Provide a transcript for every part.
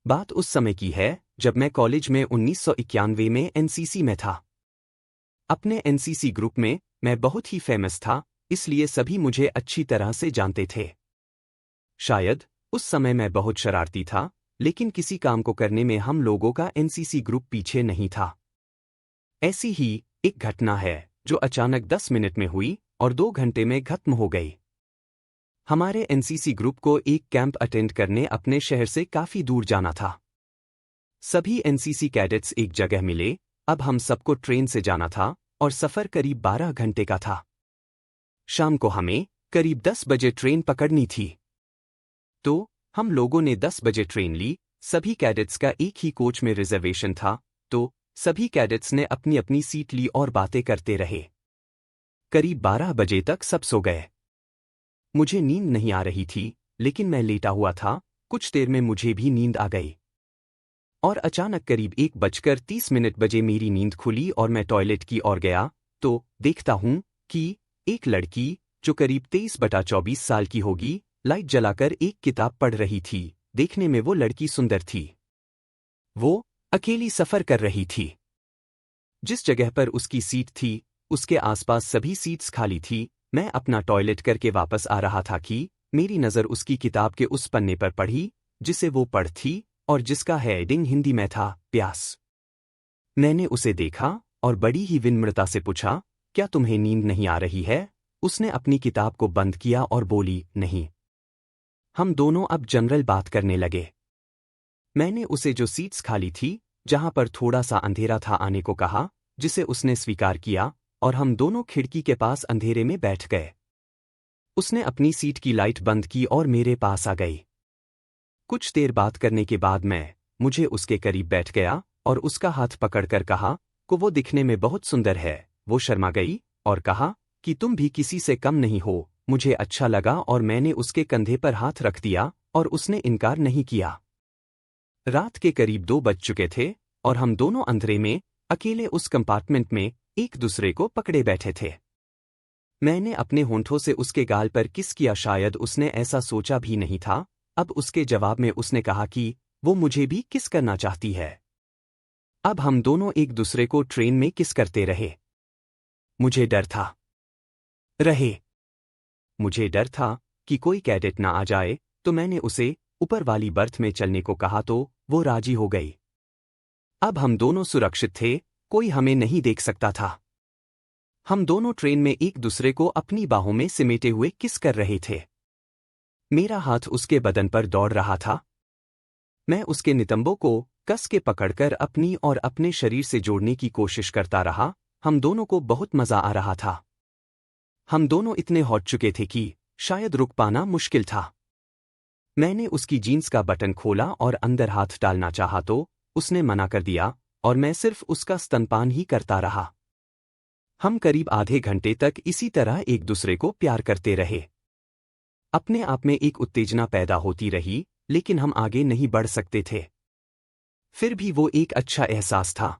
बात उस समय की है जब मैं कॉलेज में 1991 में एनसीसी में था। अपने एनसीसी ग्रुप में मैं बहुत ही फेमस था, इसलिए सभी मुझे अच्छी तरह से जानते थे। शायद उस समय मैं बहुत शरारती था, लेकिन किसी काम को करने में हम लोगों का एनसीसी ग्रुप पीछे नहीं था। ऐसी ही एक घटना है जो अचानक 10 मिनट में हुई और 2 घंटे में खत्म हो गई। हमारे एनसीसी ग्रुप को एक कैंप अटेंड करने अपने शहर से काफी दूर जाना था। सभी एनसीसी कैडेट्स एक जगह मिले। अब हम सबको ट्रेन से जाना था और सफर करीब 12 घंटे का था। शाम को हमें करीब 10 बजे ट्रेन पकड़नी थी। तो हम लोगों ने 10 बजे ट्रेन ली। सभी कैडेट्स का एक ही कोच में रिजर्वेशन था, तो सभी कैडेट्स ने अपनी अपनी सीट ली और बातें करते रहे। करीब 12 बजे तक सब सो गए। मुझे नींद नहीं आ रही थी, लेकिन मैं लेटा हुआ था। कुछ देर में मुझे भी नींद आ गई और अचानक करीब 1:30 बजे मेरी नींद खुली और मैं टॉयलेट की ओर गया तो देखता हूं कि एक लड़की जो करीब 23/24 साल की होगी, लाइट जलाकर एक किताब पढ़ रही थी। देखने में वो लड़की सुंदर थी। वो अकेली सफर कर रही थी। जिस जगह पर उसकी सीट थी, उसके आसपास सभी सीट्स खाली थी। मैं अपना टॉयलेट करके वापस आ रहा था कि मेरी नज़र उसकी किताब के उस पन्ने पर पड़ी जिसे वो पढ़ थी और जिसका हेडिंग हिंदी में था, प्यास। मैंने उसे देखा और बड़ी ही विनम्रता से पूछा, क्या तुम्हें नींद नहीं आ रही है? उसने अपनी किताब को बंद किया और बोली, नहीं। हम दोनों अब जनरल बात करने लगे। मैंने उसे जो सीट्स खाली थी, जहां पर थोड़ा सा अंधेरा था, आने को कहा, जिसे उसने स्वीकार किया और हम दोनों खिड़की के पास अंधेरे में बैठ गए। उसने अपनी सीट की लाइट बंद की और मेरे पास आ गई। कुछ देर बात करने के बाद मुझे उसके करीब बैठ गया और उसका हाथ पकड़कर कहा कि वो दिखने में बहुत सुंदर है। वो शर्मा गई और कहा कि तुम भी किसी से कम नहीं हो। मुझे अच्छा लगा और मैंने उसके कंधे पर हाथ रख दिया और उसने इनकार नहीं किया। रात के करीब 2 बज चुके थे और हम दोनों अंधेरे में अकेले उस कंपार्टमेंट में एक दूसरे को पकड़े बैठे थे। मैंने अपने होंठों से उसके गाल पर किस किया। शायद उसने ऐसा सोचा भी नहीं था। अब उसके जवाब में उसने कहा कि वो मुझे भी किस करना चाहती है। अब हम दोनों एक दूसरे को ट्रेन में किस करते रहे। मुझे डर था मुझे डर था कि कोई कैडेट ना आ जाए, तो मैंने उसे ऊपर वाली बर्थ में चलने को कहा तो वो राजी हो गई। अब हम दोनों सुरक्षित थे, कोई हमें नहीं देख सकता था। हम दोनों ट्रेन में एक दूसरे को अपनी बाहों में सिमेटे हुए किस कर रहे थे। मेरा हाथ उसके बदन पर दौड़ रहा था। मैं उसके नितंबों को कस के पकड़कर अपनी और अपने शरीर से जोड़ने की कोशिश करता रहा। हम दोनों को बहुत मजा आ रहा था। हम दोनों इतने हॉट चुके थे कि शायद रुक पाना मुश्किल था। मैंने उसकी जीन्स का बटन खोला और अंदर हाथ डालना चाहा तो उसने मना कर दिया और मैं सिर्फ उसका स्तनपान ही करता रहा। हम करीब आधे घंटे तक इसी तरह एक दूसरे को प्यार करते रहे। अपने आप में एक उत्तेजना पैदा होती रही, लेकिन हम आगे नहीं बढ़ सकते थे। फिर भी वो एक अच्छा एहसास था।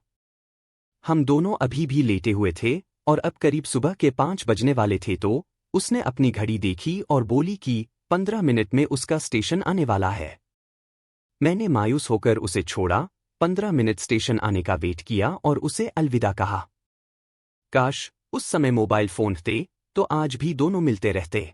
हम दोनों अभी भी लेटे हुए थे और अब करीब सुबह के 5 बजने वाले थे तो उसने अपनी घड़ी देखी और बोली कि 15 मिनट में उसका स्टेशन आने वाला है। मैंने मायूस होकर उसे छोड़ा, 15 मिनट स्टेशन आने का वेट किया और उसे अलविदा कहा। काश उस समय मोबाइल फोन थे तो आज भी दोनों मिलते रहते।